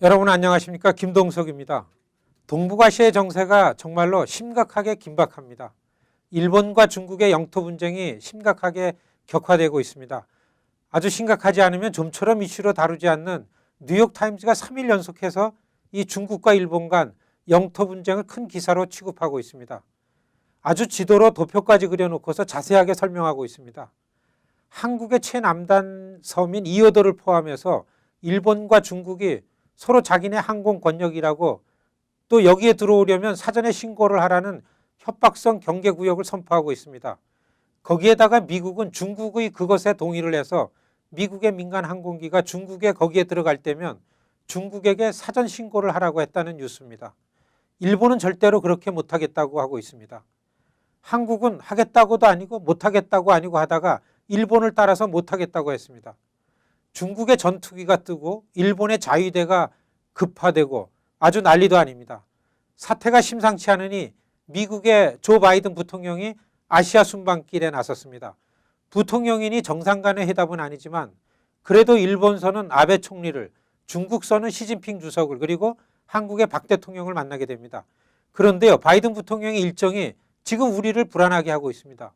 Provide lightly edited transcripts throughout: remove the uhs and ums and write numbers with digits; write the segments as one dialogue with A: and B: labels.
A: 여러분 안녕하십니까? 김동석입니다. 동북아시아의 정세가 정말로 심각하게 긴박합니다. 일본과 중국의 영토 분쟁이 심각하게 격화되고 있습니다. 아주 심각하지 않으면 좀처럼 이슈로 다루지 않는 뉴욕타임즈가 3일 연속해서 이 중국과 일본 간 영토 분쟁을 큰 기사로 취급하고 있습니다. 아주 지도로 도표까지 그려놓고서 자세하게 설명하고 있습니다. 한국의 최남단 섬인 이오도를 포함해서 일본과 중국이 서로 자기네 항공 권역이라고 또 여기에 들어오려면 사전에 신고를 하라는 협박성 경계구역을 선포하고 있습니다. 거기에다가 미국은 중국의 그것에 동의를 해서 미국의 민간 항공기가 중국에 거기에 들어갈 때면 중국에게 사전 신고를 하라고 했다는 뉴스입니다. 일본은 절대로 그렇게 못하겠다고 하고 있습니다. 한국은 하겠다고도 아니고 못하겠다고 아니고 하다가 일본을 따라서 못하겠다고 했습니다. 중국의 전투기가 뜨고 일본의 자위대가 급파되고 아주 난리도 아닙니다. 사태가 심상치 않으니 미국의 조 바이든 부통령이 아시아 순방길에 나섰습니다. 부통령이니 정상 간의 회담은 아니지만 그래도 일본서는 아베 총리를, 중국서는 시진핑 주석을, 그리고 한국의 박 대통령을 만나게 됩니다. 그런데요, 바이든 부통령의 일정이 지금 우리를 불안하게 하고 있습니다.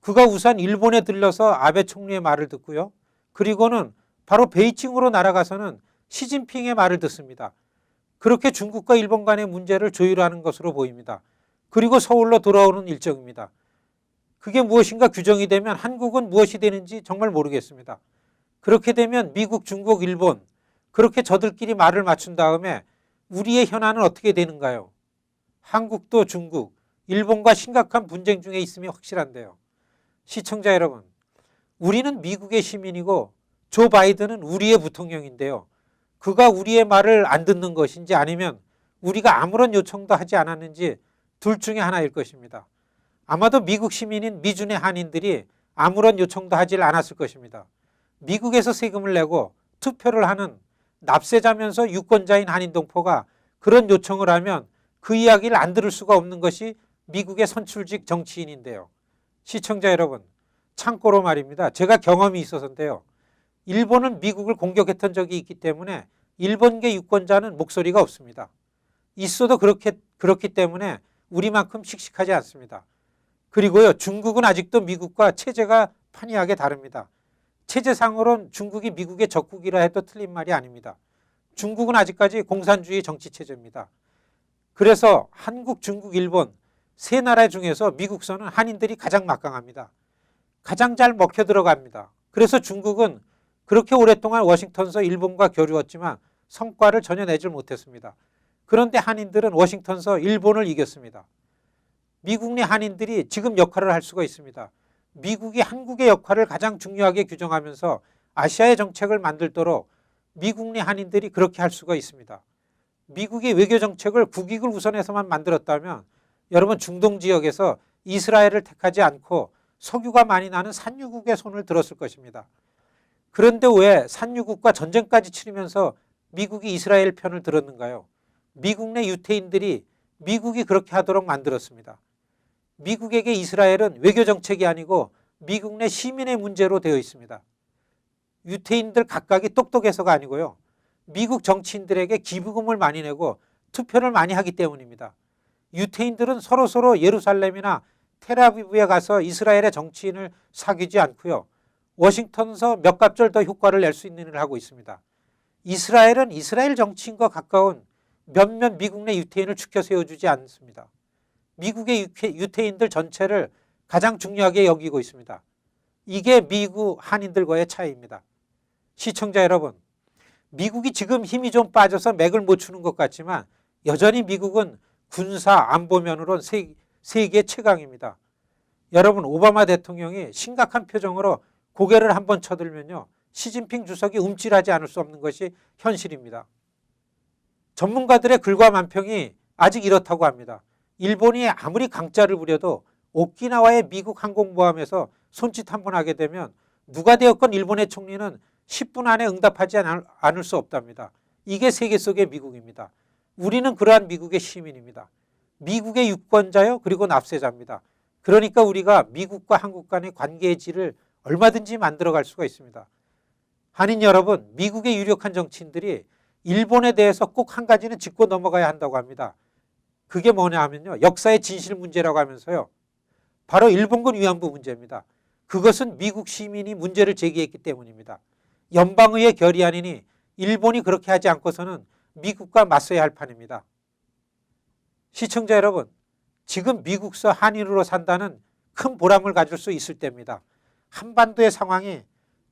A: 그가 우선 일본에 들러서 아베 총리의 말을 듣고요. 그리고는 바로 베이징으로 날아가서는 시진핑의 말을 듣습니다. 그렇게 중국과 일본 간의 문제를 조율하는 것으로 보입니다. 그리고 서울로 돌아오는 일정입니다. 그게 무엇인가 규정이 되면 한국은 무엇이 되는지 정말 모르겠습니다. 그렇게 되면 미국, 중국, 일본 그렇게 저들끼리 말을 맞춘 다음에 우리의 현안은 어떻게 되는가요? 한국도 중국, 일본과 심각한 분쟁 중에 있음이 확실한데요. 시청자 여러분, 우리는 미국의 시민이고 조 바이든은 우리의 부통령인데요. 그가 우리의 말을 안 듣는 것인지 아니면 우리가 아무런 요청도 하지 않았는지 둘 중에 하나일 것입니다. 아마도 미국 시민인 미준의 한인들이 아무런 요청도 하지 않았을 것입니다. 미국에서 세금을 내고 투표를 하는 납세자면서 유권자인 한인 동포가 그런 요청을 하면 그 이야기를 안 들을 수가 없는 것이 미국의 선출직 정치인인데요. 시청자 여러분, 참고로 말입니다. 제가 경험이 있어서인데요. 일본은 미국을 공격했던 적이 있기 때문에 일본계 유권자는 목소리가 없습니다. 있어도 그렇기 때문에 우리만큼 씩씩하지 않습니다. 그리고요, 중국은 아직도 미국과 체제가 판이하게 다릅니다. 체제상으로는 중국이 미국의 적국이라 해도 틀린 말이 아닙니다. 중국은 아직까지 공산주의 정치체제입니다. 그래서 한국, 중국, 일본 세 나라 중에서 미국서는 한인들이 가장 막강합니다. 가장 잘 먹혀 들어갑니다. 그래서 중국은 그렇게 오랫동안 워싱턴서 일본과 겨루었지만 성과를 전혀 내질 못했습니다. 그런데 한인들은 워싱턴서 일본을 이겼습니다. 미국 내 한인들이 지금 역할을 할 수가 있습니다. 미국이 한국의 역할을 가장 중요하게 규정하면서 아시아의 정책을 만들도록 미국 내 한인들이 그렇게 할 수가 있습니다. 미국이 외교 정책을 국익을 우선해서만 만들었다면 여러분 중동 지역에서 이스라엘을 택하지 않고 석유가 많이 나는 산유국의 손을 들었을 것입니다. 그런데 왜 산유국과 전쟁까지 치르면서 미국이 이스라엘 편을 들었는가요? 미국 내 유태인들이 미국이 그렇게 하도록 만들었습니다. 미국에게 이스라엘은 외교 정책이 아니고 미국 내 시민의 문제로 되어 있습니다. 유태인들 각각이 똑똑해서가 아니고요. 미국 정치인들에게 기부금을 많이 내고 투표를 많이 하기 때문입니다. 유태인들은 서로 예루살렘이나 텔아비브에 가서 이스라엘의 정치인을 사귀지 않고요. 워싱턴서 몇 갑절 더 효과를 낼 수 있는 일을 하고 있습니다. 이스라엘은 이스라엘 정치인과 가까운 몇몇 미국 내 유태인을 추켜 세워주지 않습니다. 미국의 유태인들 전체를 가장 중요하게 여기고 있습니다. 이게 미국 한인들과의 차이입니다. 시청자 여러분, 미국이 지금 힘이 좀 빠져서 맥을 못 추는 것 같지만 여전히 미국은 군사 안보면으로는 세계 최강입니다. 여러분, 오바마 대통령이 심각한 표정으로 고개를 한번 쳐들면요, 시진핑 주석이 움찔하지 않을 수 없는 것이 현실입니다. 전문가들의 글과 만평이 아직 이렇다고 합니다. 일본이 아무리 강짜를 부려도 오키나와의 미국 항공모함에서 손짓 한번 하게 되면 누가 되었건 일본의 총리는 10분 안에 응답하지 않을 수 없답니다. 이게 세계 속의 미국입니다. 우리는 그러한 미국의 시민입니다. 미국의 유권자요, 그리고 납세자입니다. 그러니까 우리가 미국과 한국 간의 관계의 질을 얼마든지 만들어갈 수가 있습니다. 한인 여러분, 미국의 유력한 정치인들이 일본에 대해서 꼭 한 가지는 짚고 넘어가야 한다고 합니다. 그게 뭐냐 하면요. 역사의 진실 문제라고 하면서요. 바로 일본군 위안부 문제입니다. 그것은 미국 시민이 문제를 제기했기 때문입니다. 연방의회 결의안이니 일본이 그렇게 하지 않고서는 미국과 맞서야 할 판입니다. 시청자 여러분, 지금 미국서 한인으로 산다는 큰 보람을 가질 수 있을 때입니다. 한반도의 상황이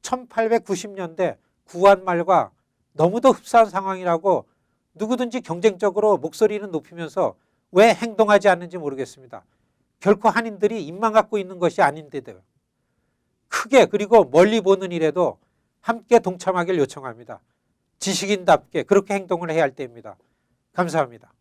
A: 1890년대 구한 말과 너무도 흡사한 상황이라고 누구든지 경쟁적으로 목소리는 높이면서 왜 행동하지 않는지 모르겠습니다. 결코 한인들이 입만 갖고 있는 것이 아닌데도 크게 그리고 멀리 보는 일에도 함께 동참하길 요청합니다. 지식인답게 그렇게 행동을 해야 할 때입니다. 감사합니다.